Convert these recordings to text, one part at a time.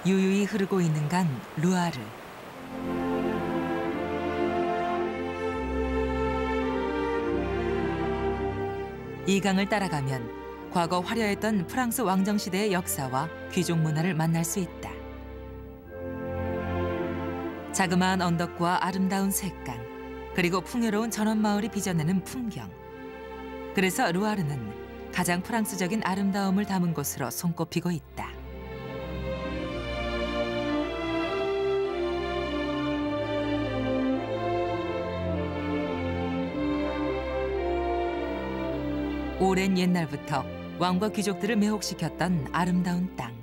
유유히 흐르고 있는 강 루아르. 이 강을 따라가면 과거 화려했던 프랑스 왕정시대의 역사와 귀족 문화를 만날 수 있다. 자그마한 언덕과 아름다운 샛강, 그리고 풍요로운 전원마을이 빚어내는 풍경. 그래서 루아르는 가장 프랑스적인 아름다움을 담은 곳으로 손꼽히고 있다. 오랜 옛날부터 왕과 귀족들을 매혹시켰던 아름다운 땅.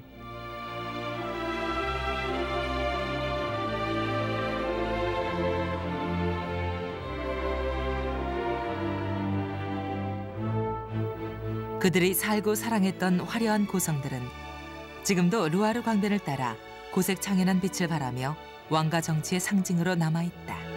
그들이 살고 사랑했던 화려한 고성들은 지금도 루아르 광변을 따라 고색 창연한 빛을 발하며 왕가 정치의 상징으로 남아있다.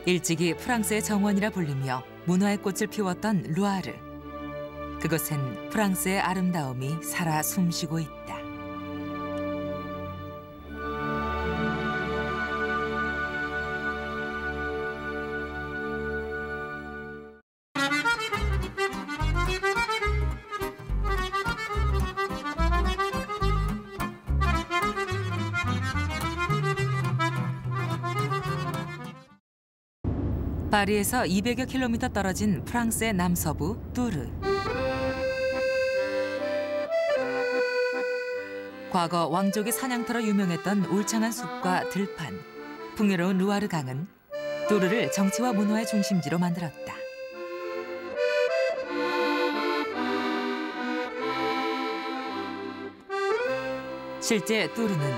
일찍이 프랑스의 정원이라 불리며 문화의 꽃을 피웠던 루아르. 그곳엔 프랑스의 아름다움이 살아 숨쉬고 있다. 파리에서 200여 킬로미터 떨어진 프랑스의 남서부 뚜르. 과거 왕족의 사냥터로 유명했던 울창한 숲과 들판, 풍요로운 루아르 강은 뚜르를 정치와 문화의 중심지로 만들었다. 실제 뚜르는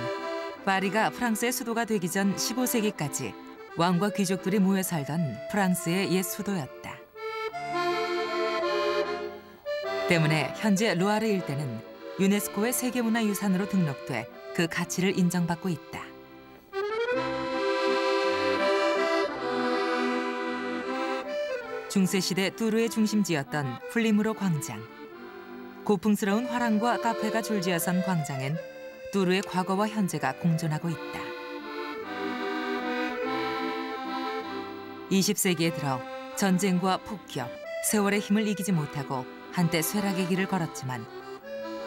파리가 프랑스의 수도가 되기 전 15세기까지 왕과 귀족들이 모여 살던 프랑스의 옛 수도였다. 때문에 현재 루아르 일대는 유네스코의 세계문화유산으로 등록돼 그 가치를 인정받고 있다. 중세시대 뚜르의 중심지였던 플리무로 광장. 고풍스러운 화랑과 카페가 줄지어선 광장엔 뚜르의 과거와 현재가 공존하고 있다. 20세기에 들어 전쟁과 폭격, 세월의 힘을 이기지 못하고 한때 쇠락의 길을 걸었지만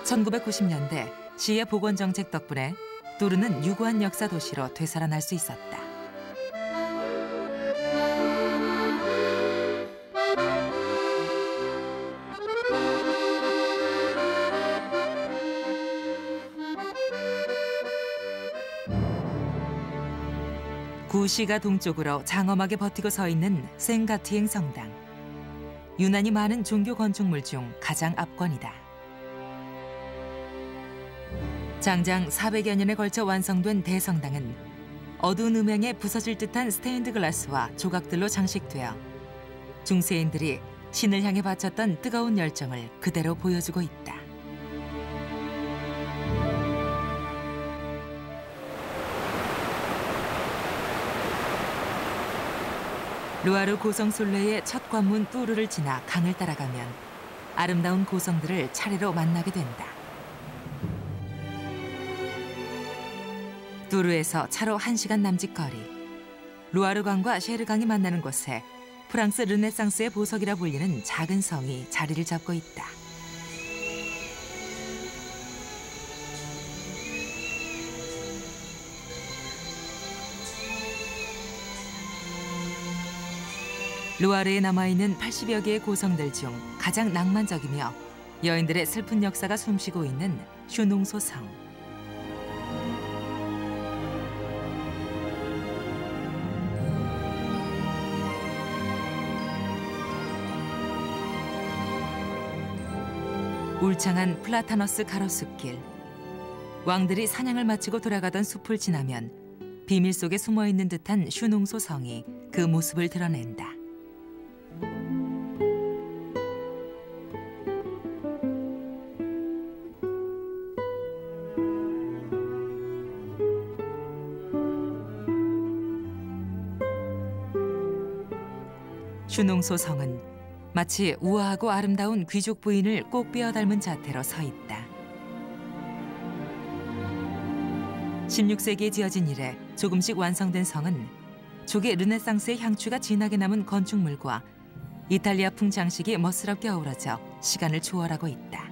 1990년대 시의 복원정책 덕분에 뚜르는 유구한 역사 도시로 되살아날 수 있었다. 구시가 동쪽으로 장엄하게 버티고 서 있는 생가티엥 성당. 유난히 많은 종교 건축물 중 가장 압권이다. 장장 400여 년에 걸쳐 완성된 대성당은 어두운 음향에 부서질 듯한 스테인드 글라스와 조각들로 장식되어 중세인들이 신을 향해 바쳤던 뜨거운 열정을 그대로 보여주고 있다. 루아르 고성 순례의 첫 관문 뚜르를 지나 강을 따라가면 아름다운 고성들을 차례로 만나게 된다. 뚜르에서 차로 1시간 남짓 거리. 루아르강과 셰르강이 만나는 곳에 프랑스 르네상스의 보석이라 불리는 작은 성이 자리를 잡고 있다. 루아르에 남아있는 80여 개의 고성들 중 가장 낭만적이며 여인들의 슬픈 역사가 숨쉬고 있는 슈농소 성. 울창한 플라타너스 가로수길. 왕들이 사냥을 마치고 돌아가던 숲을 지나면 비밀 속에 숨어있는 듯한 슈농소 성이 그 모습을 드러낸다. 슈농소 성은 마치 우아하고 아름다운 귀족 부인을 꼭 베어 닮은 자태로 서 있다. 16세기에 지어진 이래 조금씩 완성된 성은 조개 르네상스의 향취가 진하게 남은 건축물과 이탈리아풍 장식이 멋스럽게 어우러져 시간을 초월하고 있다.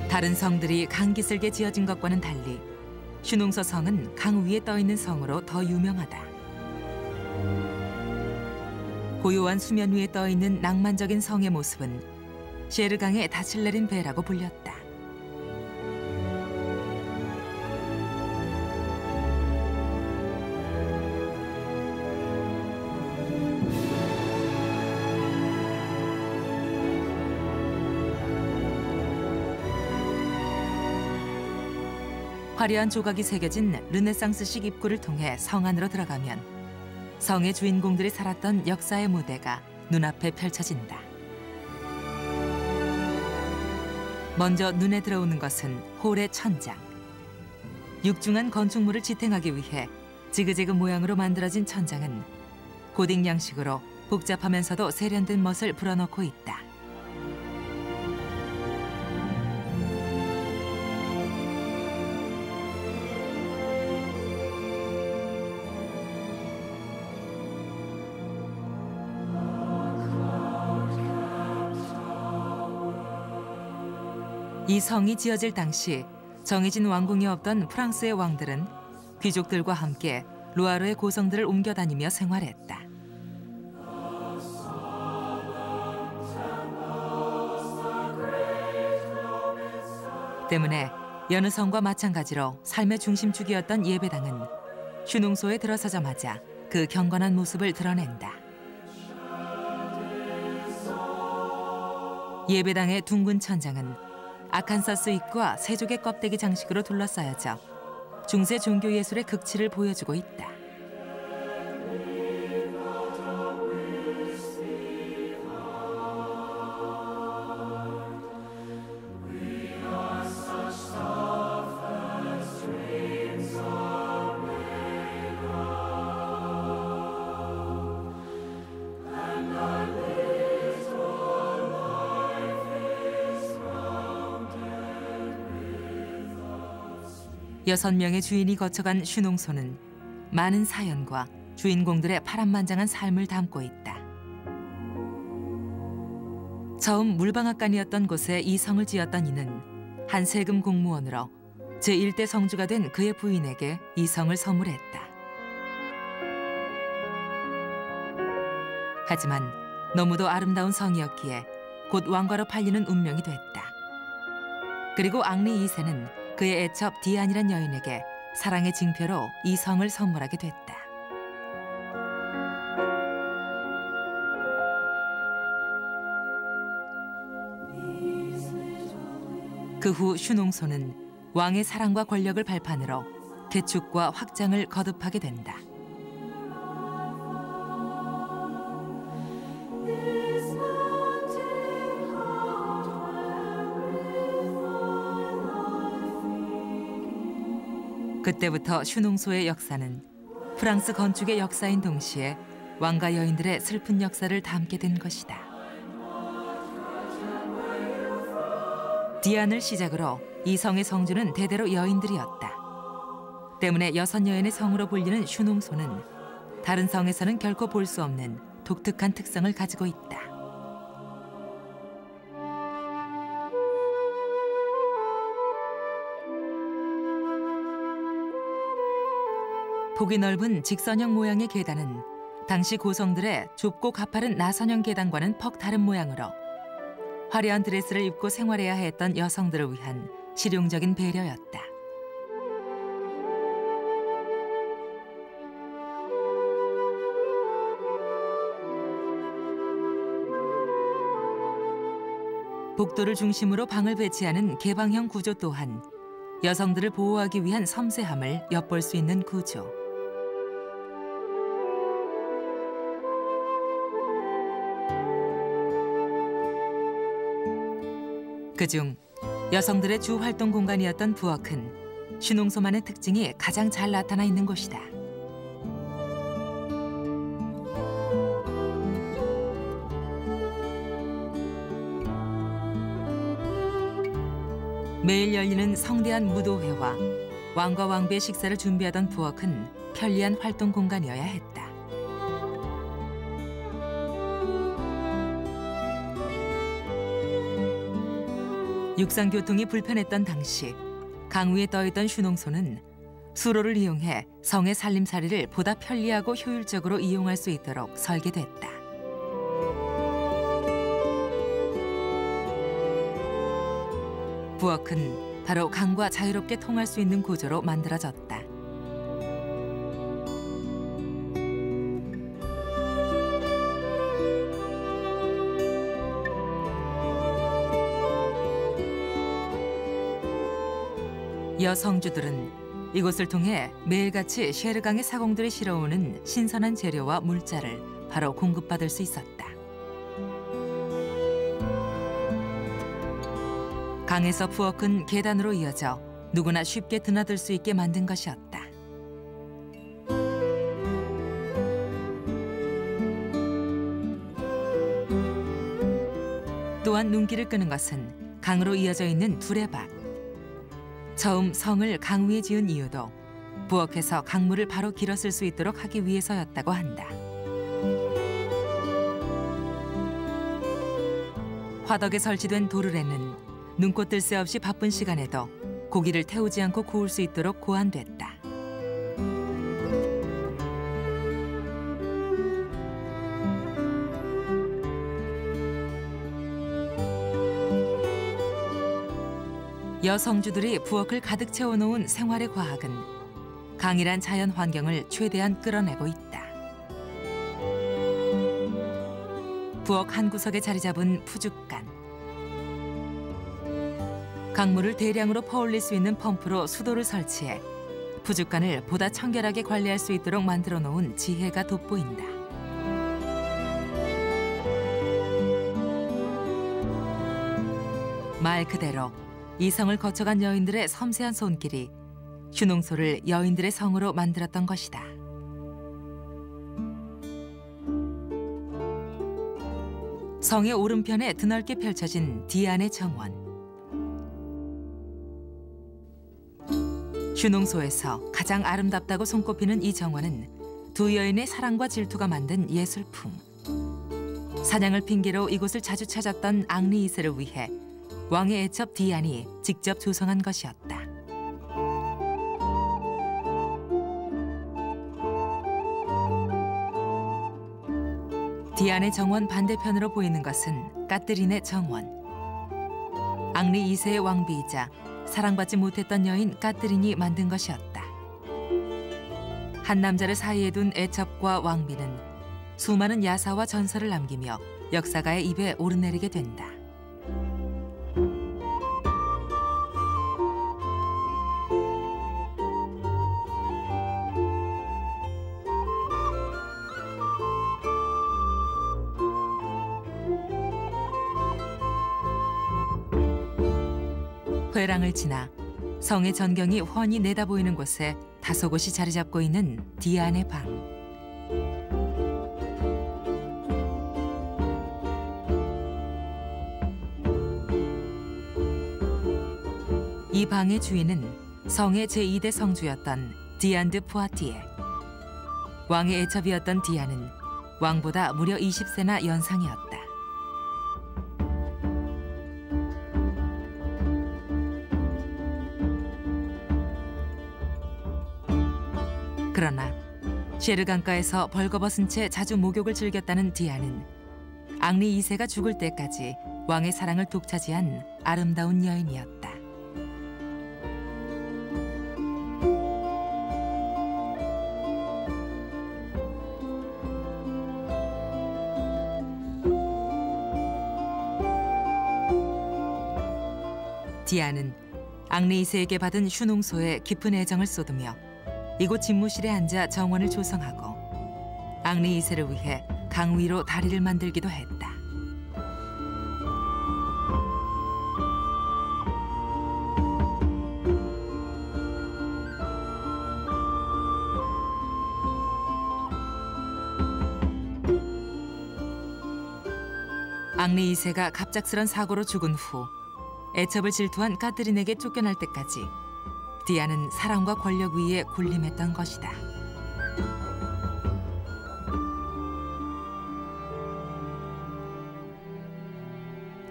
다른 성들이 강 기슭에 지어진 것과는 달리 슈농소 성은 강 위에 떠 있는 성으로 더 유명하다. 고요한 수면 위에 떠 있는 낭만적인 성의 모습은 셰르강의 닻을 내린 배라고 불렸다. 화려한 조각이 새겨진 르네상스식 입구를 통해 성 안으로 들어가면 성의 주인공들이 살았던 역사의 무대가 눈앞에 펼쳐진다. 먼저 눈에 들어오는 것은 홀의 천장. 육중한 건축물을 지탱하기 위해 지그재그 모양으로 만들어진 천장은 고딕 양식으로 복잡하면서도 세련된 멋을 불어넣고 있다. 이 성이 지어질 당시 정해진 왕궁이 없던 프랑스의 왕들은 귀족들과 함께 루아르의 고성들을 옮겨 다니며 생활했다. 때문에 여느 성과 마찬가지로 삶의 중심축이었던 예배당은 슈농소에 들어서자마자 그 경건한 모습을 드러낸다. 예배당의 둥근 천장은 아칸서스 잎과 세족의 껍데기 장식으로 둘러싸여져 중세 종교 예술의 극치를 보여주고 있다. 여섯 명의 주인이 거쳐간 슈농소는 많은 사연과 주인공들의 파란만장한 삶을 담고 있다. 처음 물방앗간이었던 곳에 이 성을 지었던 이는 한 세금 공무원으로 제1대 성주가 된 그의 부인에게 이 성을 선물했다. 하지만 너무도 아름다운 성이었기에 곧 왕과로 팔리는 운명이 됐다. 그리고 앙리 2세는 그의 애첩 디안이란 여인에게 사랑의 징표로 이 성을 선물하게 됐다. 그 후 슈농소는 왕의 사랑과 권력을 발판으로 개축과 확장을 거듭하게 된다. 그때부터 슈농소의 역사는 프랑스 건축의 역사인 동시에 왕과 여인들의 슬픈 역사를 담게 된 것이다. 디안을 시작으로 이 성의 성주는 대대로 여인들이었다. 때문에 여섯 여인의 성으로 불리는 슈농소는 다른 성에서는 결코 볼 수 없는 독특한 특성을 가지고 있다. 폭이 넓은 직선형 모양의 계단은 당시 고성들의 좁고 가파른 나선형 계단과는 퍽 다른 모양으로 화려한 드레스를 입고 생활해야 했던 여성들을 위한 실용적인 배려였다. 복도를 중심으로 방을 배치하는 개방형 구조 또한 여성들을 보호하기 위한 섬세함을 엿볼 수 있는 구조. 그중 여성들의 주 활동 공간이었던 부엌은 슈농소만의 특징이 가장 잘 나타나 있는 곳이다. 매일 열리는 성대한 무도회와 왕과 왕비의 식사를 준비하던 부엌은 편리한 활동 공간이어야 했다. 육상교통이 불편했던 당시 강 위에 떠있던 슈농소는 수로를 이용해 성의 살림살이를 보다 편리하고 효율적으로 이용할 수 있도록 설계됐다. 부엌은 바로 강과 자유롭게 통할 수 있는 구조로 만들어졌다. 여성주들은 이곳을 통해 매일같이 쉐르강의 사공들이 실어오는 신선한 재료와 물자를 바로 공급받을 수 있었다. 강에서 부엌은 계단으로 이어져 누구나 쉽게 드나들 수 있게 만든 것이었다. 또한 눈길을 끄는 것은 강으로 이어져 있는 두레박. 처음 성을 강 위에 지은 이유도 부엌에서 강물을 바로 길어 쓸 수 있도록 하기 위해서였다고 한다. 화덕에 설치된 도르래는 눈꽃 뜰 새 없이 바쁜 시간에도 고기를 태우지 않고 구울 수 있도록 고안됐다. 여성주들이 부엌을 가득 채워놓은 생활의 과학은 강이란 자연 환경을 최대한 끌어내고 있다. 부엌 한 구석에 자리 잡은 푸죽간. 강물을 대량으로 퍼올릴 수 있는 펌프로 수도를 설치해 푸죽간을 보다 청결하게 관리할 수 있도록 만들어 놓은 지혜가 돋보인다. 말 그대로 이 성을 거쳐간 여인들의 섬세한 손길이 슈농소를 여인들의 성으로 만들었던 것이다. 성의 오른편에 드넓게 펼쳐진 디안의 정원. 슈농소에서 가장 아름답다고 손꼽히는 이 정원은 두 여인의 사랑과 질투가 만든 예술품. 사냥을 핑계로 이곳을 자주 찾았던 앙리 2세를 위해 왕의 애첩 디안이 직접 조성한 것이었다. 디안의 정원 반대편으로 보이는 것은 까뜨린의 정원. 앙리 2세의 왕비이자 사랑받지 못했던 여인 까뜨린이 만든 것이었다. 한 남자를 사이에 둔 애첩과 왕비는 수많은 야사와 전설을 남기며 역사가의 입에 오르내리게 된다. 회랑을 지나 성의 전경이 훤히 내다보이는 곳에 다소 곳이 자리 잡고 있는 디안의 방. 이 방의 주인은 성의 제2대 성주였던 디안 드 푸아티에. 왕의 애첩이었던 디안은 왕보다 무려 20세나 연상이었다. 그러나 쉐르강가에서 벌거벗은 채 자주 목욕을 즐겼다는 디안은 앙리 2세가 죽을 때까지 왕의 사랑을 독차지한 아름다운 여인이었다. 디안은 앙리 2세에게 받은 슈농소에 깊은 애정을 쏟으며 이곳 집무실에 앉아 정원을 조성하고 앙리 2세를 위해 강 위로 다리를 만들기도 했다. 앙리 2세가 갑작스런 사고로 죽은 후 애첩을 질투한 까트린에게 쫓겨날 때까지 디아는 사랑과 권력 위에 군림했던 것이다.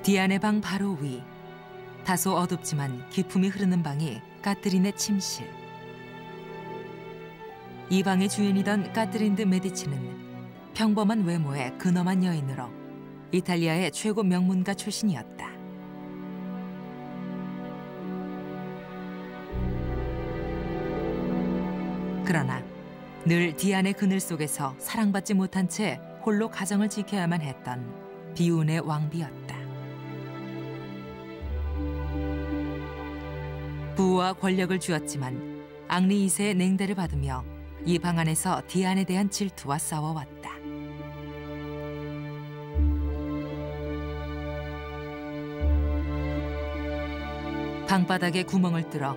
디안의 방 바로 위, 다소 어둡지만 기품이 흐르는 방이 까트린의 침실. 이 방의 주인이던 까트린 드 메디치는 평범한 외모의 근엄한 여인으로 이탈리아의 최고 명문가 출신이었다. 그러나 늘 디안의 그늘 속에서 사랑받지 못한 채 홀로 가정을 지켜야만 했던 비운의 왕비였다. 부와 권력을 주었지만 앙리 2세의 냉대를 받으며 이 방 안에서 디안에 대한 질투와 싸워왔다. 방바닥에 구멍을 뚫어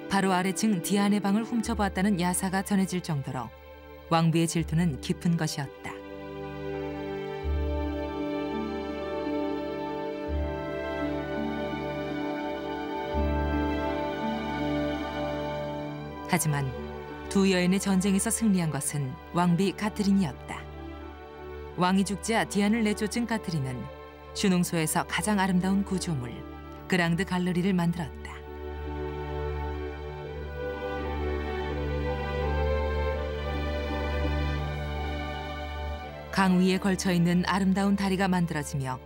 바로 아래층 디안의 방을 훔쳐보았다는 야사가 전해질 정도로 왕비의 질투는 깊은 것이었다. 하지만 두 여인의 전쟁에서 승리한 것은 왕비 카트린이었다. 왕이 죽자 디안을 내쫓은 카트린은 슈농소에서 가장 아름다운 구조물 그랑드 갈러리를 만들었다. 강 위에 걸쳐있는 아름다운 다리가 만들어지며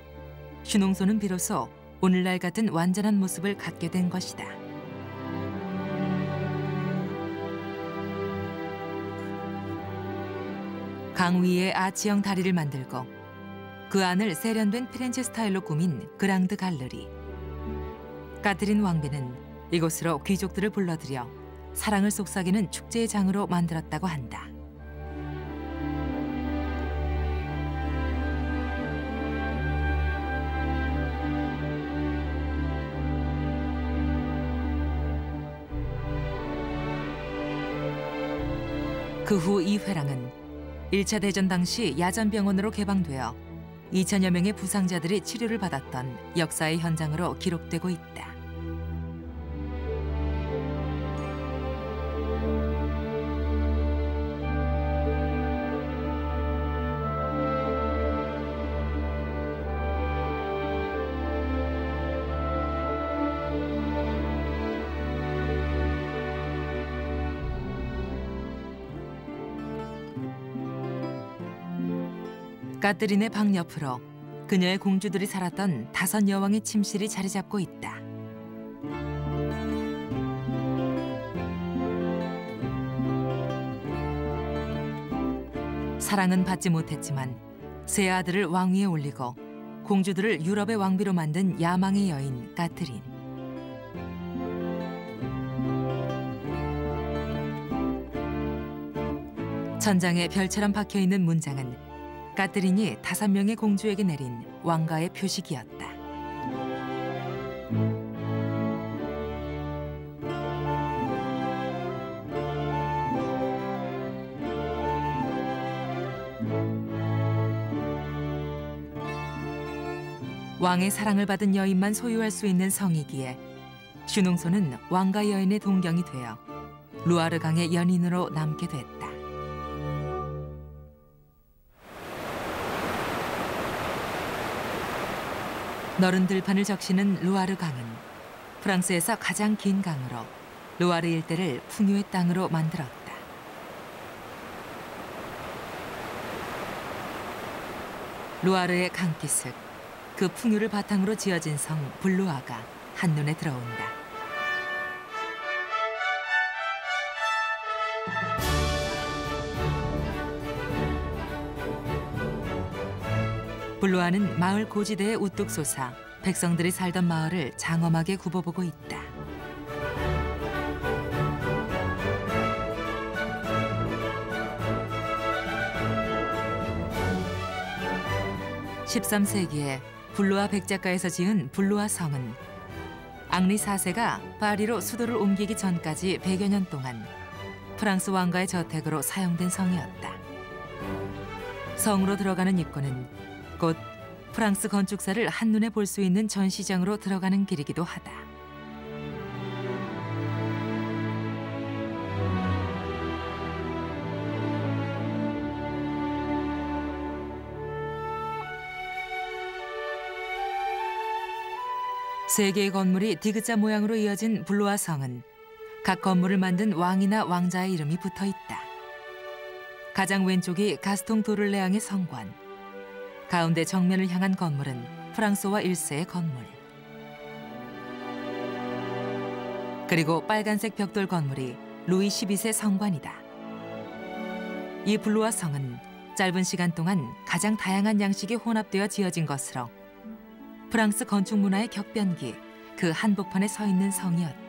슈농소는 비로소 오늘날 같은 완전한 모습을 갖게 된 것이다. 강 위에 아치형 다리를 만들고 그 안을 세련된 피렌체 스타일로 꾸민 그랑드 갈러리. 까트린 왕비는 이곳으로 귀족들을 불러들여 사랑을 속삭이는 축제의 장으로 만들었다고 한다. 그 후 이 회랑은 1차 대전 당시 야전병원으로 개방되어 2천여 명의 부상자들이 치료를 받았던 역사의 현장으로 기록되고 있다. 까트린의 방 옆으로 그녀의 공주들이 살았던 5 여왕의 침실이 자리 잡고 있다. 사랑은 받지 못했지만 세 아들을 왕위에 올리고 공주들을 유럽의 왕비로 만든 야망의 여인 까트린. 천장에 별처럼 박혀있는 문장은 까트린이 5명의 공주에게 내린 왕가의 표식이었다. 왕의 사랑을 받은 여인만 소유할 수 있는 성이기에 슈농소는 왕가 여인의 동경이 되어 루아르강의 연인으로 남게 됐다. 너른 들판을 적시는 루아르 강은 프랑스에서 가장 긴 강으로 루아르 일대를 풍요의 땅으로 만들었다. 루아르의 강기슭, 그 풍요를 바탕으로 지어진 성 블루아가 한눈에 들어온다. 블루아는 마을 고지대에 우뚝 솟아 백성들이 살던 마을을 장엄하게 굽어보고 있다. (13세기에) 블루아 백작가에서 지은 블루아 성은 앙리 4세가 파리로 수도를 옮기기 전까지 100여 년 동안 프랑스 왕가의 저택으로 사용된 성이었다. 성으로 들어가는 입구는 곧 프랑스 건축사를 한눈에 볼 수 있는 전시장으로 들어가는 길이기도 하다. 세 개의 건물이 디귿자 모양으로 이어진 블루아 성은 각 건물을 만든 왕이나 왕자의 이름이 붙어 있다. 가장 왼쪽이 가스통 도를레앙의 성관, 가운데 정면을 향한 건물은 프랑스와 1세의 건물, 그리고 빨간색 벽돌 건물이 루이 12세 성관이다. 이 블루아 성은 짧은 시간 동안 가장 다양한 양식이 혼합되어 지어진 것으로 프랑스 건축 문화의 격변기, 그 한복판에 서 있는 성이었다.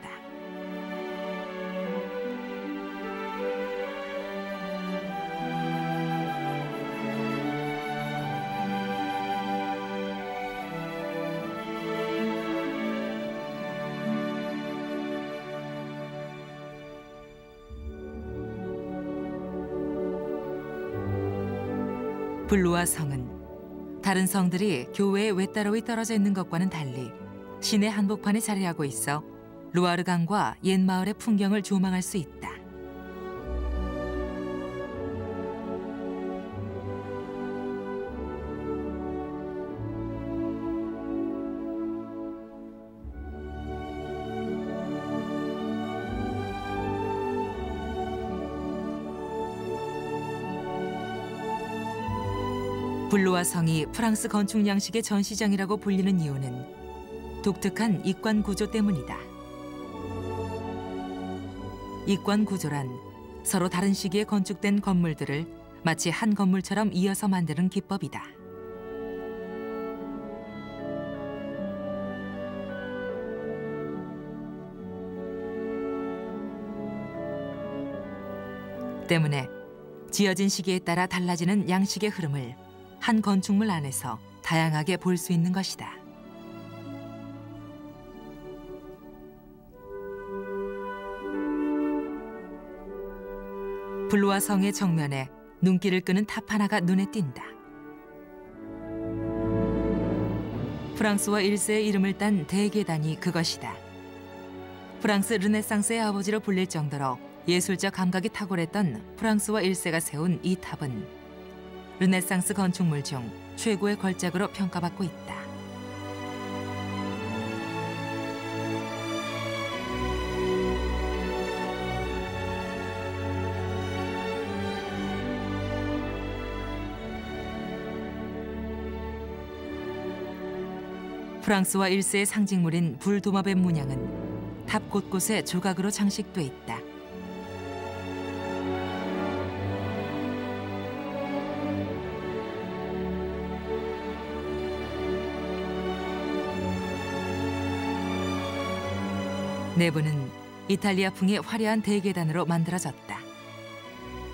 블루아 성은 다른 성들이 교외에 외따로이 떨어져 있는 것과는 달리 시내 한복판에 자리하고 있어 루아르강과 옛 마을의 풍경을 조망할 수 있다. 블루아 성이 프랑스 건축 양식의 전시장이라고 불리는 이유는 독특한 이관 구조 때문이다. 이관 구조란 서로 다른 시기에 건축된 건물들을 마치 한 건물처럼 이어서 만드는 기법이다. 때문에 지어진 시기에 따라 달라지는 양식의 흐름을 한 건축물 안에서 다양하게 볼 수 있는 것이다. 블루아 성의 정면에 눈길을 끄는 탑 하나가 눈에 띈다. 프랑스와 1세의 이름을 딴 대계단이 그것이다. 프랑스 르네상스의 아버지로 불릴 정도로 예술적 감각이 탁월했던 프랑스와 1세가 세운 이 탑은 르네상스 건축물 중 최고의 걸작으로 평가받고 있다. 프랑스와 1세의 상징물인 불도마뱀 문양은 탑 곳곳에 조각으로 장식돼 있다. 내부는 이탈리아풍의 화려한 대계단으로 만들어졌다.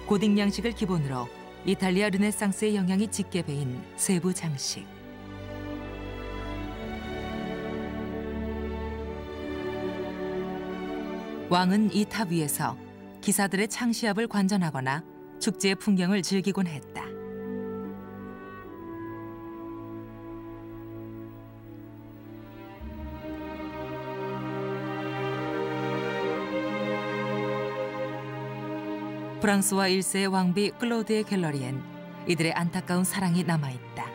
고딕 양식을 기본으로 이탈리아 르네상스의 영향이 짙게 배인 세부 장식. 왕은 이 탑 위에서 기사들의 창시합을 관전하거나 축제의 풍경을 즐기곤 했다. 프랑스와 1세의 왕비 클로드의 갤러리엔 이들의 안타까운 사랑이 남아있다.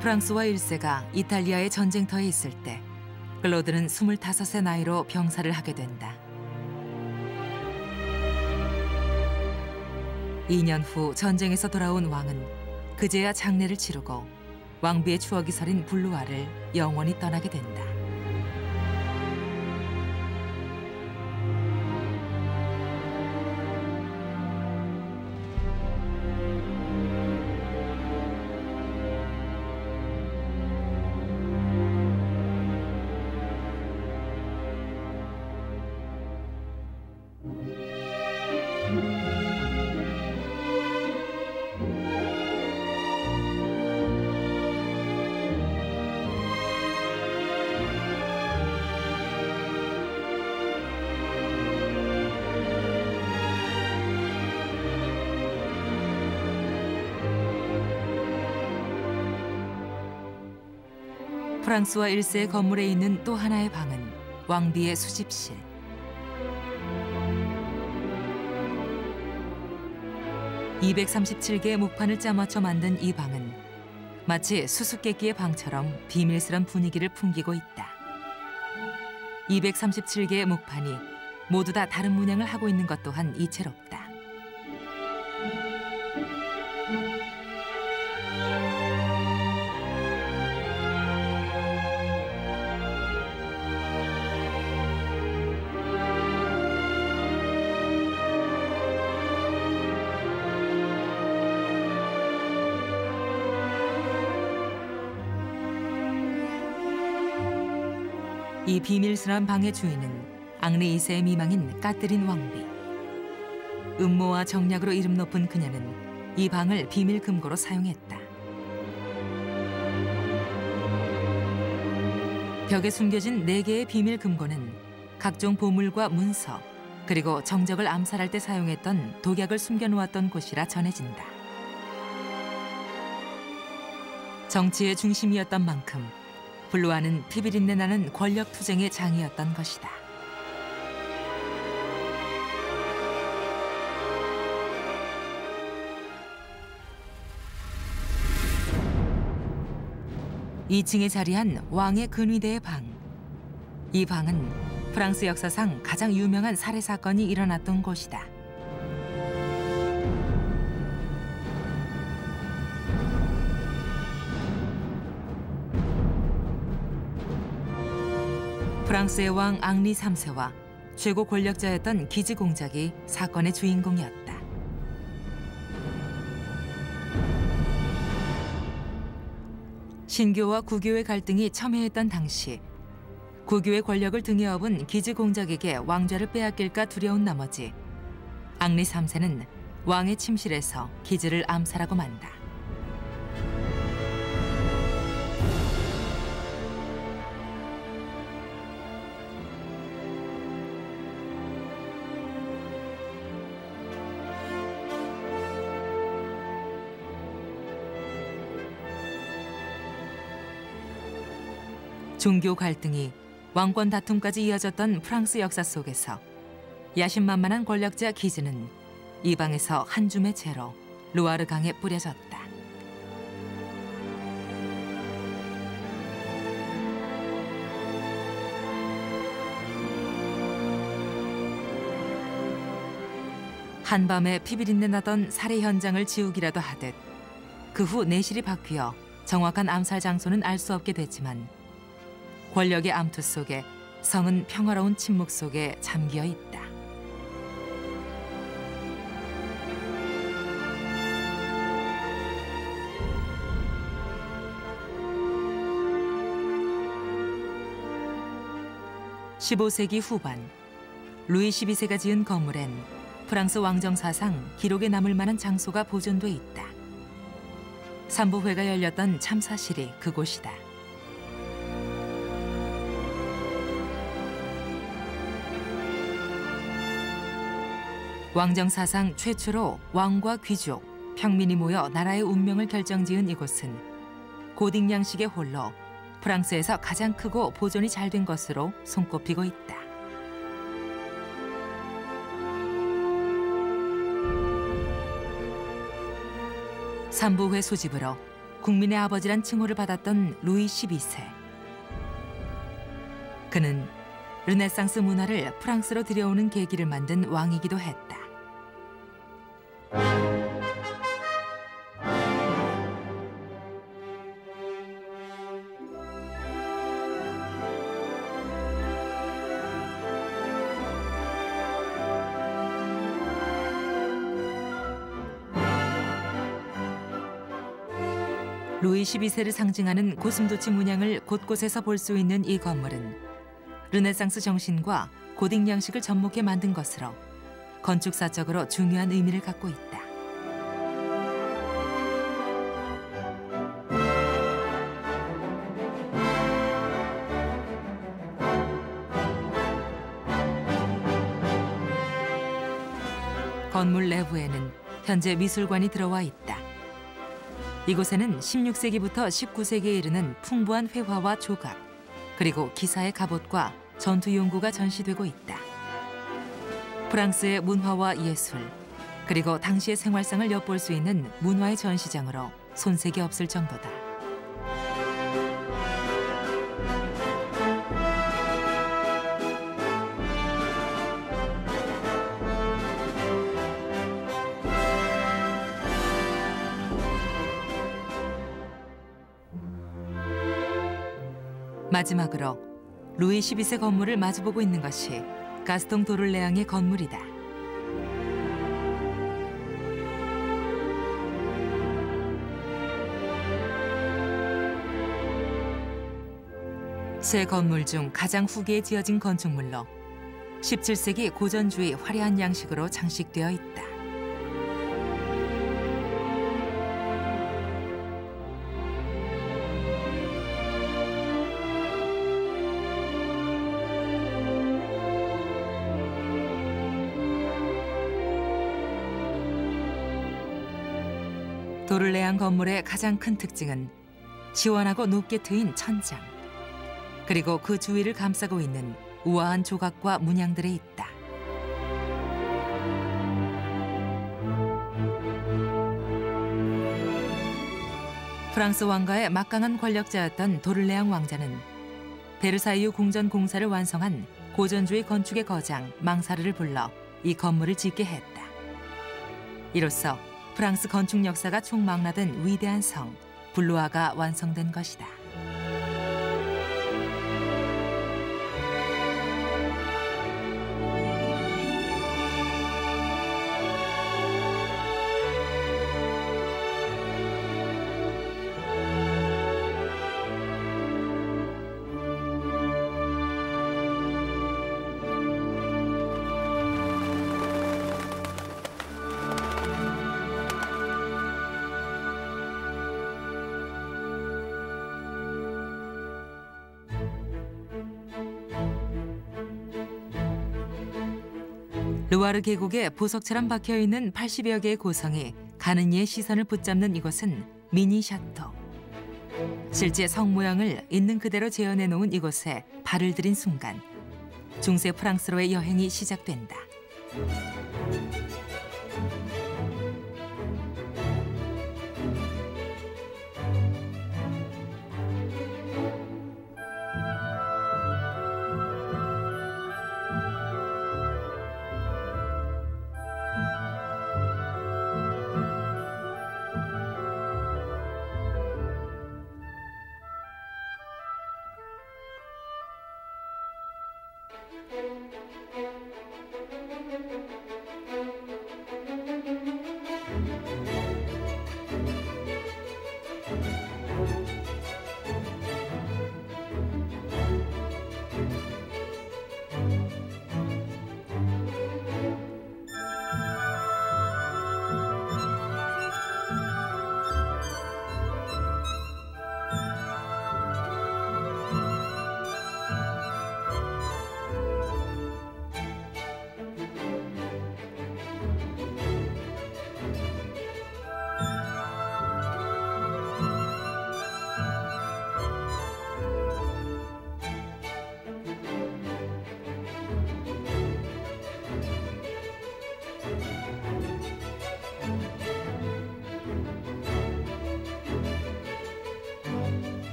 프랑스와 1세가 이탈리아의 전쟁터에 있을 때 클로드는 25의 나이로 병사를 하게 된다. 2년 후 전쟁에서 돌아온 왕은 그제야 장례를 치르고 왕비의 추억이 서린 블루아를 영원히 떠나게 된다. 프랑스와 1세의 건물에 있는 또 하나의 방은 왕비의 수집실. (237개의) 목판을 짜맞춰 만든 이 방은 마치 수수께끼의 방처럼 비밀스런 분위기를 풍기고 있다. 237개의 목판이 모두 다 다른 문양을 하고 있는 것 또한 이채롭다. 이 비밀스러운 방의 주인은 앙리 2세의 미망인 까뜨린 왕비. 음모와 정략으로 이름 높은 그녀는 이 방을 비밀 금고로 사용했다. 벽에 숨겨진 4개의 비밀 금고는 각종 보물과 문서, 그리고 정적을 암살할 때 사용했던 독약을 숨겨놓았던 곳이라 전해진다. 정치의 중심이었던 만큼 블루아는 피비린내 나는 권력 투쟁의 장이었던 것이다. (2층에) 자리한 왕의 근위대의 방. 이 방은 프랑스 역사상 가장 유명한 살해 사건이 일어났던 곳이다. 프랑스의 왕 앙리 3세와 최고 권력자였던 기지 공작이 사건의 주인공이었다. 신교와 구교의 갈등이 첨예했던 당시 구교의 권력을 등에 업은 기지 공작에게 왕좌를 빼앗길까 두려운 나머지 앙리 3세는 왕의 침실에서 기지를 암살하고 만다. 종교 갈등이 왕권 다툼까지 이어졌던 프랑스 역사 속에서 야심만만한 권력자 기즈는 이 방에서 한 줌의 채로 루아르 강에 뿌려졌다. 한밤에 피비린내 나던 살해 현장을 지우기라도 하듯 그 후 내실이 바뀌어 정확한 암살 장소는 알 수 없게 됐지만 권력의 암투 속에 성은 평화로운 침묵 속에 잠겨 있다. (15세기) 후반 루이 12세가 지은 건물엔 프랑스 왕정 사상 기록에 남을 만한 장소가 보존돼 있다. 삼부회가 열렸던 참사실이 그곳이다. 왕정 사상 최초로 왕과 귀족, 평민이 모여 나라의 운명을 결정지은 이곳은 고딕 양식의 홀로 프랑스에서 가장 크고 보존이 잘 된 것으로 손꼽히고 있다. 삼부회 소집으로 국민의 아버지란 칭호를 받았던 루이 12세. 그는 르네상스 문화를 프랑스로 들여오는 계기를 만든 왕이기도 했다. 루이 12세를 상징하는 고슴도치 문양을 곳곳에서 볼 수 있는 이 건물은 르네상스 정신과 고딕 양식을 접목해 만든 것으로 건축사적으로 중요한 의미를 갖고 있다. 건물 내부에는 현재 미술관이 들어와 있다. 이곳에는 16세기부터 19세기에 이르는 풍부한 회화와 조각, 그리고 기사의 갑옷과 전투 용구가 전시되고 있다. 프랑스의 문화와 예술, 그리고 당시의 생활상을 엿볼 수 있는 문화의 전시장으로 손색이 없을 정도다. 마지막으로 루이 12세 건물을 마주보고 있는 것이 가스통 도를레앙의 건물이다. 세 건물 중 가장 후기에 지어진 건축물로 17세기 고전주의 화려한 양식으로 장식되어 있다. 도를레앙 건물의 가장 큰 특징은 시원하고 높게 트인 천장, 그리고 그 주위를 감싸고 있는 우아한 조각과 문양들에 있다. 프랑스 왕가의 막강한 권력자였던 도를레앙 왕자는 베르사유 궁전 공사를 완성한 고전주의 건축의 거장 망사르를 불러 이 건물을 짓게 했다. 이로써 프랑스 건축 역사가 총망라된 위대한 성, 블루아가 완성된 것이다. 루아르 계곡에 보석처럼 박혀있는 80여 개의 고성이 가는 이의 시선을 붙잡는 이곳은 미니 샤토. 실제 성 모양을 있는 그대로 재현해 놓은 이곳에 발을 들인 순간 중세 프랑스로의 여행이 시작된다.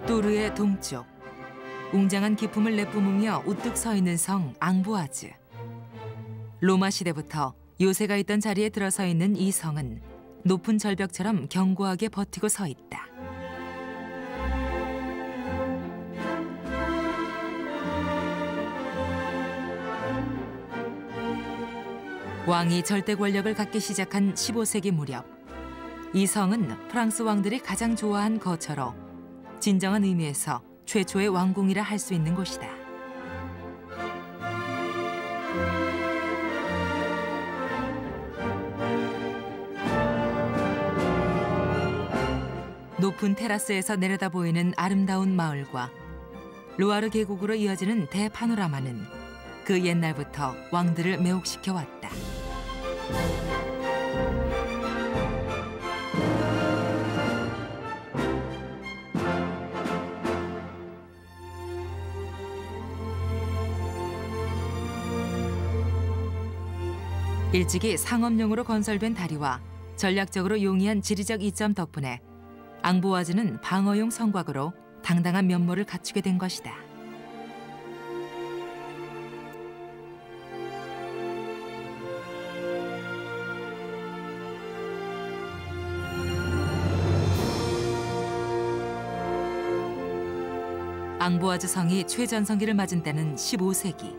또르의 동쪽, 웅장한 기품을 내뿜으며 우뚝 서 있는 성 앙보아즈. 로마 시대부터 요새가 있던 자리에 들어서 있는 이 성은 높은 절벽처럼 견고하게 버티고 서 있다. 왕이 절대 권력을 갖기 시작한 15세기 무렵, 이 성은 프랑스 왕들이 가장 좋아한 거처로 진정한 의미에서 최초의 왕궁이라 할 수 있는 곳이다. 높은 테라스에서 내려다 보이는 아름다운 마을과 루아르 계곡으로 이어지는 대파노라마는 그 옛날부터 왕들을 매혹시켜 왔다. 일찍이 상업용으로 건설된 다리와 전략적으로 용이한 지리적 이점 덕분에 앙보아즈는 방어용 성곽으로 당당한 면모를 갖추게 된 것이다. 앙보아즈 성이 최전성기를 맞은 때는 15세기.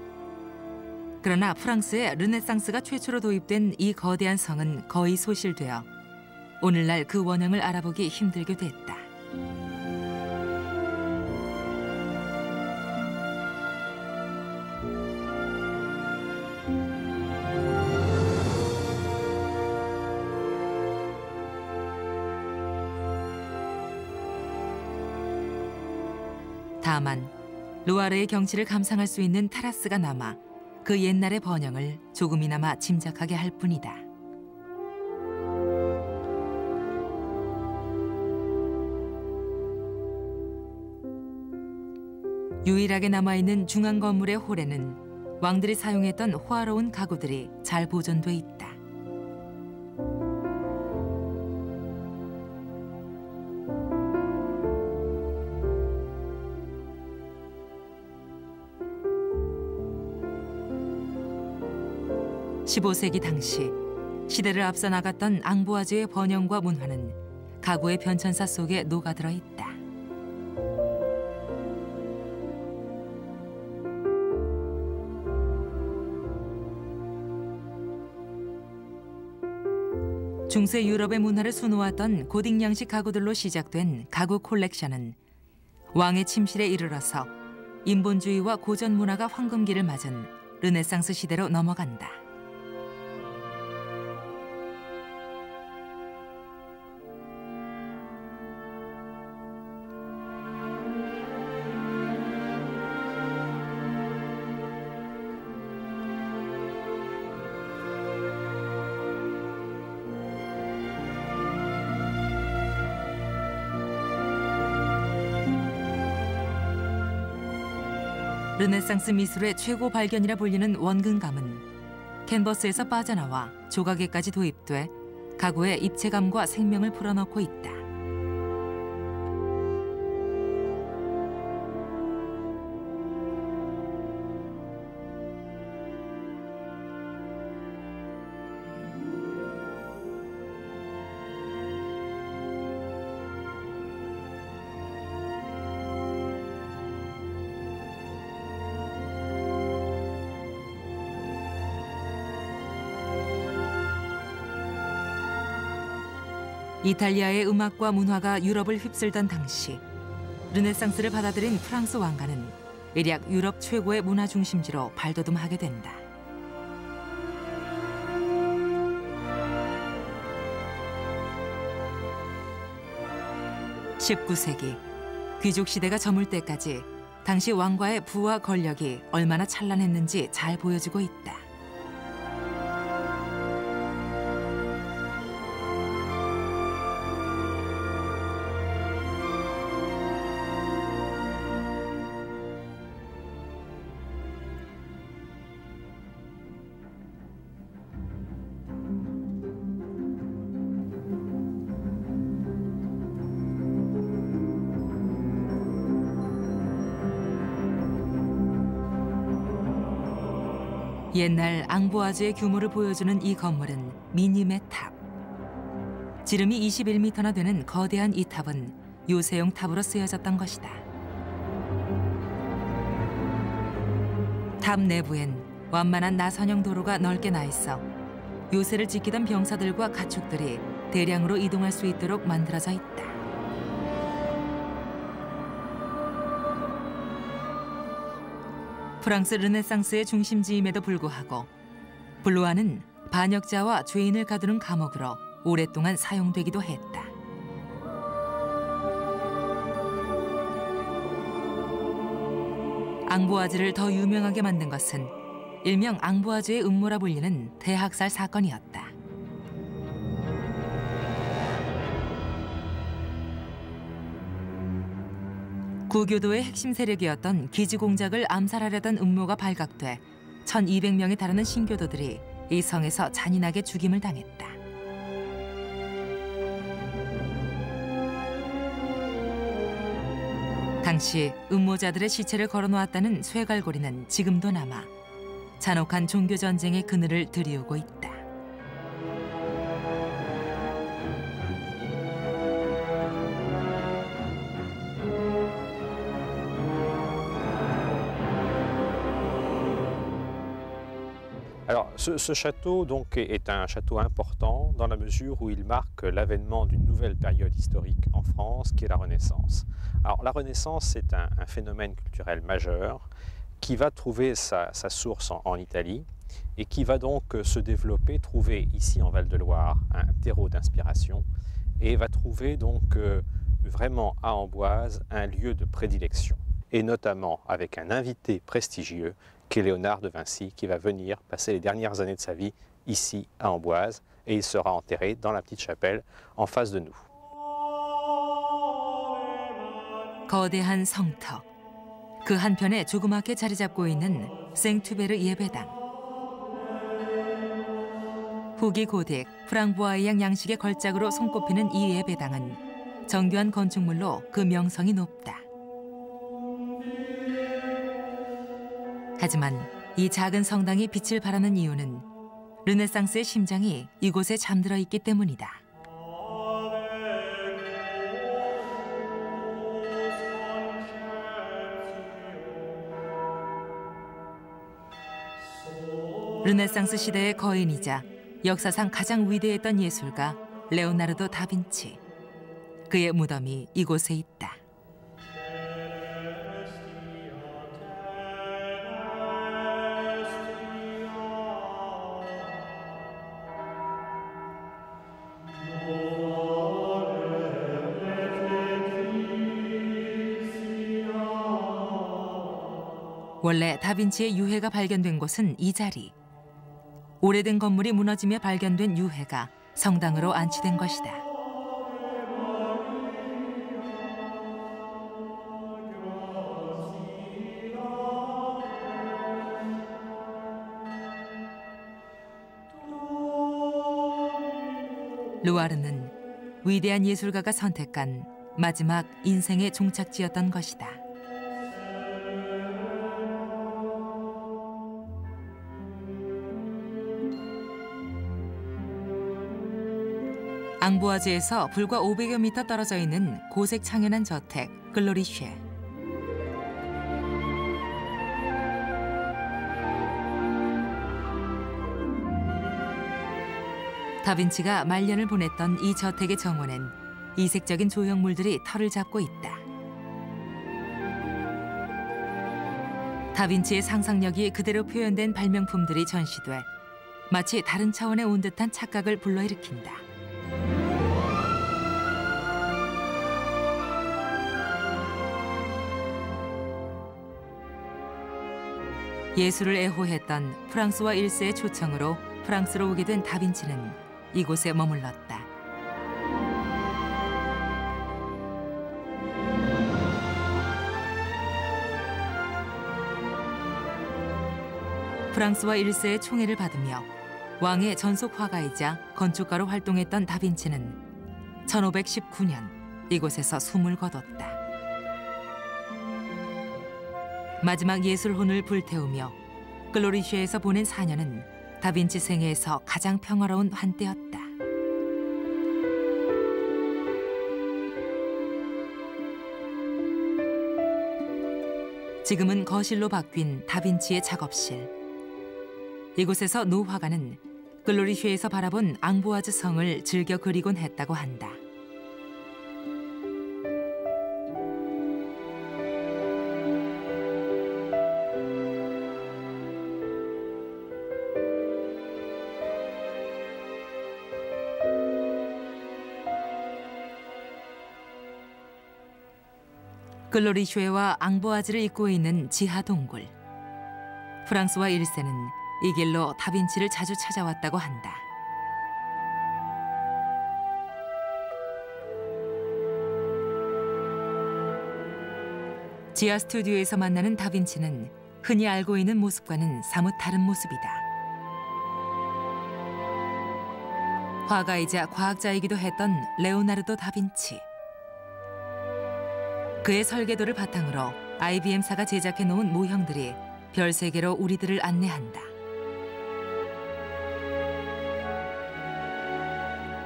그러나 프랑스의 르네상스가 최초로 도입된 이 거대한 성은 거의 소실되어 오늘날 그 원형을 알아보기 힘들게 됐다. 다만 루아르의 경치를 감상할 수 있는 테라스가 남아 그 옛날의 번영을 조금이나마 짐작하게 할 뿐이다. 유일하게 남아있는 중앙 건물의 홀에는 왕들이 사용했던 호화로운 가구들이 잘 보존돼 있다. (15세기) 당시 시대를 앞서 나갔던 앙보아즈의 번영과 문화는 가구의 변천사 속에 녹아들어 있다. 중세 유럽의 문화를 수놓았던 고딕 양식 가구들로 시작된 가구 콜렉션은 왕의 침실에 이르러서 인본주의와 고전 문화가 황금기를 맞은 르네상스 시대로 넘어간다. 르네상스 미술의 최고 발견이라 불리는 원근감은 캔버스에서 빠져나와 조각에까지 도입돼 가구에 입체감과 생명을 불어넣고 있다. 이탈리아의 음악과 문화가 유럽을 휩쓸던 당시 르네상스를 받아들인 프랑스 왕가는 일약 유럽 최고의 문화 중심지로 발돋움하게 된다. (19세기) 귀족 시대가 저물 때까지 당시 왕과의 부와 권력이 얼마나 찬란했는지 잘 보여주고 있다. 옛날 앙보아즈의 규모를 보여주는 이 건물은 미님의 탑. 지름이 21m나 되는 거대한 이 탑은 요새용 탑으로 쓰여졌던 것이다. 탑 내부엔 완만한 나선형 도로가 넓게 나 있어 요새를 지키던 병사들과 가축들이 대량으로 이동할 수 있도록 만들어져 있다. 프랑스 르네상스의 중심지임에도 불구하고 블루아는 반역자와 죄인을 가두는 감옥으로 오랫동안 사용되기도 했다. 앙부아즈를 더 유명하게 만든 것은 일명 앙부아즈의 음모라 불리는 대학살 사건이었다. 구교도의 핵심 세력이었던 기지 공작을 암살하려던 음모가 발각돼 1200명에 달하는 신교도들이 이 성에서 잔인하게 죽임을 당했다. 당시 음모자들의 시체를 걸어놓았다는 쇠갈고리는 지금도 남아 잔혹한 종교 전쟁의 그늘을 드리우고 있다. Alors, ce château donc, est un château important dans la mesure où il marque l'avènement d'une nouvelle période historique en France, qui est la Renaissance. Alors, la Renaissance, c'est un phénomène culturel majeur qui va trouver sa source en Italie et qui va donc se développer, trouver ici en Val-de-Loire un terreau d'inspiration et va trouver donc vraiment à Amboise un lieu de prédilection, et notamment avec un invité prestigieux qu'est Léonard de Vinci, qui va venir passer les dernières années de sa vie ici à Amboise, et il sera enterré dans la petite chapelle en face de nous. 거대한 성터, 그 한편에 조그맣게 자리 잡고 있는 생투베르 예배당. 후기 고딕 프랑보아이양 양식의 걸작으로 손꼽히는 이 예배당은 정교한 건축물로 그 명성이 높다. 하지만 이 작은 성당이 빛을 발하는 이유는 르네상스의 심장이 이곳에 잠들어 있기 때문이다. 르네상스 시대의 거인이자 역사상 가장 위대했던 예술가 레오나르도 다빈치. 그의 무덤이 이곳에 있다. 원래 다빈치의 유해가 발견된 곳은 이 자리. 오래된 건물이 무너지며 발견된 유해가 성당으로 안치된 것이다. 루아르는 위대한 예술가가 선택한 마지막 인생의 종착지였던 것이다. 앙부아즈에서 불과 500여 미터 떨어져 있는 고색 창연한 저택 글로리쉐. 다빈치가 말년을 보냈던 이 저택의 정원엔 이색적인 조형물들이 털을 잡고 있다. 다빈치의 상상력이 그대로 표현된 발명품들이 전시돼 마치 다른 차원에 온 듯한 착각을 불러일으킨다. 예술을 애호했던 프랑스와 1세의 초청으로 프랑스로 오게 된 다빈치는 이곳에 머물렀다. 프랑스와 1세의 총애를 받으며 왕의 전속 화가이자 건축가로 활동했던 다빈치는 1519년 이곳에서 숨을 거뒀다. 마지막 예술혼을 불태우며 글로리쉐에서 보낸 4년은 다빈치 생애에서 가장 평화로운 한때였다. 지금은 거실로 바뀐 다빈치의 작업실. 이곳에서 노 화가는 글로리쉐에서 바라본 앙부아즈 성을 즐겨 그리곤 했다고 한다. 글로리쇼와 앙보아즈를 잇고 있는 지하 동굴. 프랑스와 1세는 이 길로 다빈치를 자주 찾아왔다고 한다. 지하 스튜디오에서 만나는 다빈치는 흔히 알고 있는 모습과는 사뭇 다른 모습이다. 화가이자 과학자이기도 했던 레오나르도 다빈치. 그의 설계도를 바탕으로 IBM사가 제작해 놓은 모형들이 별세계로 우리들을 안내한다.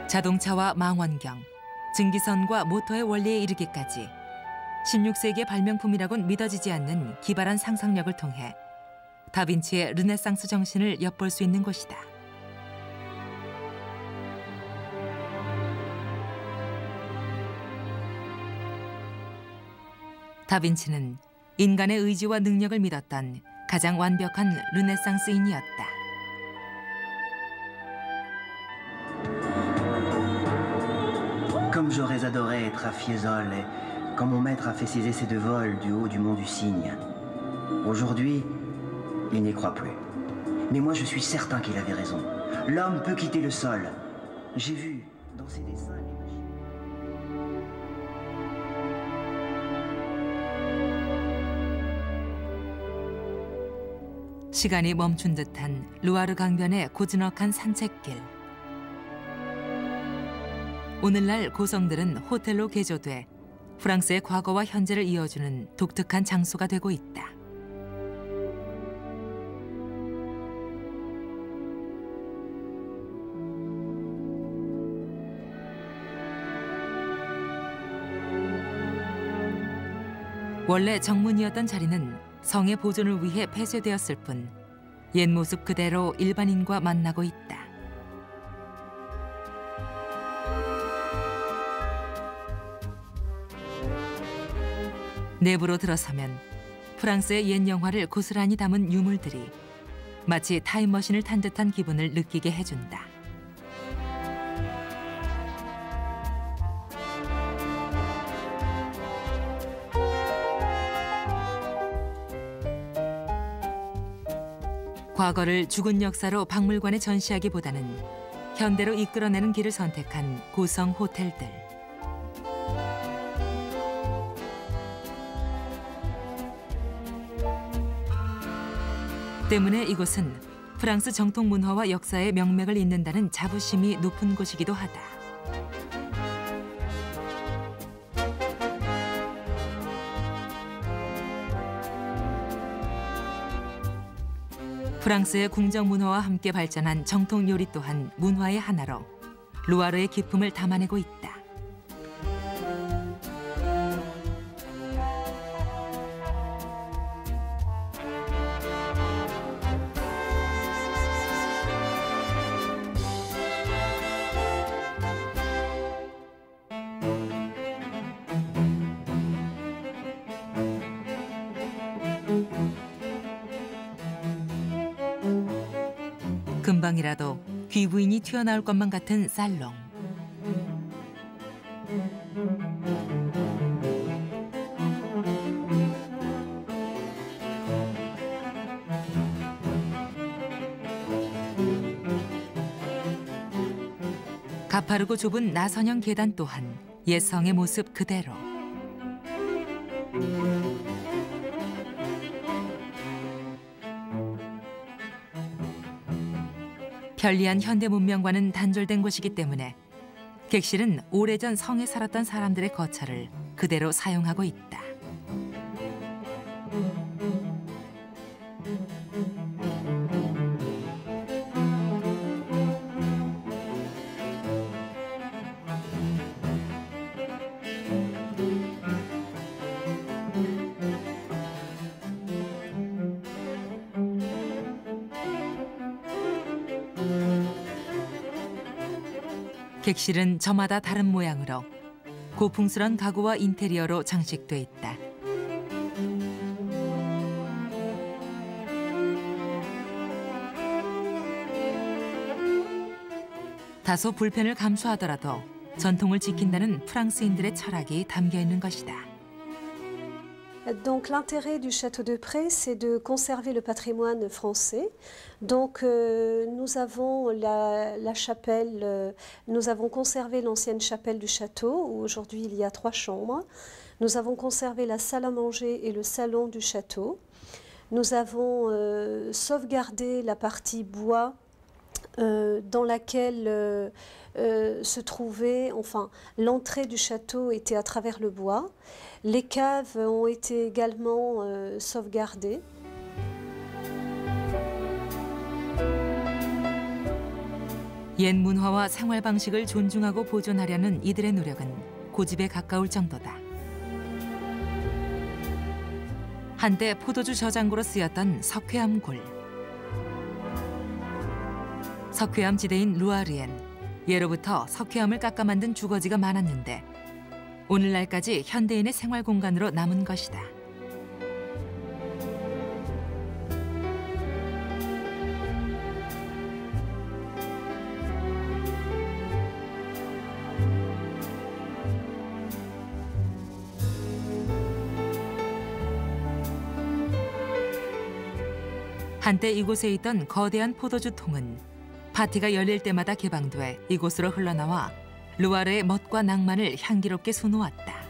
자동차와 망원경, 증기선과 모터의 원리에 이르기까지 16세기의 발명품이라곤 믿어지지 않는 기발한 상상력을 통해 다빈치의 르네상스 정신을 엿볼 수 있는 곳이다. 다빈치는 인간의 의지와 능력을 믿었던 가장 완벽한 르네상스인이었다. Comme j'aurais adoré être à Fiesole et quand mon maître a fait ses essais de vol du haut du mont du Cygne. Aujourd'hui, il n'y croit plus. Mais moi je suis certain qu'il avait raison. L'homme peut quitter le sol. J'ai vu dans ses dessins les machines. 시간이 멈춘 듯한 루아르 강변의 고즈넉한 산책길. 오늘날 고성들은 호텔로 개조돼 프랑스의 과거와 현재를 이어주는 독특한 장소가 되고 있다. 원래 정문이었던 자리는 성의 보존을 위해 폐쇄되었을 뿐 옛 모습 그대로 일반인과 만나고 있다. 내부로 들어서면 프랑스의 옛 영화를 고스란히 담은 유물들이 마치 타임머신을 탄 듯한 기분을 느끼게 해준다. 과거를 죽은 역사로 박물관에 전시하기보다는 현대로 이끌어내는 길을 선택한 고성 호텔들. 때문에 이곳은 프랑스 정통 문화와 역사의 명맥을 잇는다는 자부심이 높은 곳이기도 하다. 프랑스의 궁정 문화와 함께 발전한 정통 요리 또한 문화의 하나로 루아르의 기품을 담아내고 있다. 금방이라도 귀부인이 튀어나올 것만 같은 살롱. 가파르고 좁은 나선형 계단 또한 옛 성의 모습 그대로. 편리한 현대 문명과는 단절된 곳이기 때문에 객실은 오래전 성에 살았던 사람들의 거처를 그대로 사용하고 있다. 객실은 저마다 다른 모양으로 고풍스런 가구와 인테리어로 장식돼 있다. 다소 불편을 감수하더라도 전통을 지킨다는 프랑스인들의 철학이 담겨 있는 것이다. Donc l'intérêt du château de Pré, c'est de conserver le patrimoine français. Donc nous avons la chapelle, nous avons conservé l'ancienne chapelle du château, où aujourd'hui il y a 3 chambres. Nous avons conservé la salle à manger et le salon du château. Nous avons sauvegardé la partie bois dans laquelle se trouvait, enfin, l'entrée du château était à travers le bois. Les caves ont été également sauvegardées. 옛 문화와 생활 방식을 존중하고 보존하려는 이들의 노력은 고집에 가까울 정도다. 한때 포도주 저장고로 쓰였던 석회암 골. 석회암 지대인 루아르엔, 예로부터 석회암을 깎아 만든 주거지가 많았는데 오늘날까지 현대인의 생활 공간으로 남은 것이다. 한때 이곳에 있던 거대한 포도주 통은 파티가 열릴 때마다 개방돼 이곳으로 흘러나와 루아르의 멋과 낭만을 향기롭게 수놓았다.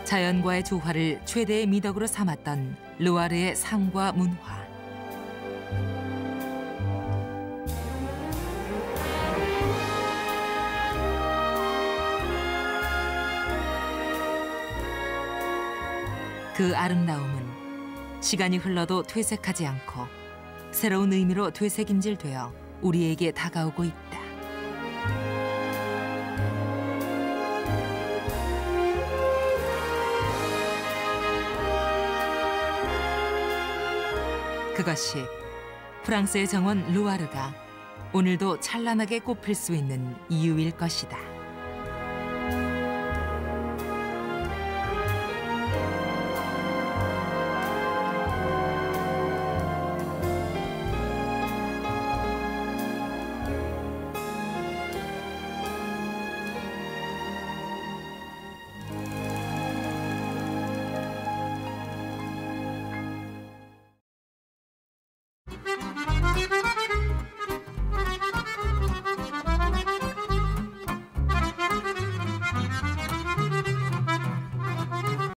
자연과의 조화를 최대의 미덕으로 삼았던 루아르의 삶과 문화. 그 아름다움은 시간이 흘러도 퇴색하지 않고 새로운 의미로 되새김질되어 우리에게 다가오고 있다. 그것이 프랑스의 정원 루아르가 오늘도 찬란하게 꽃필 수 있는 이유일 것이다.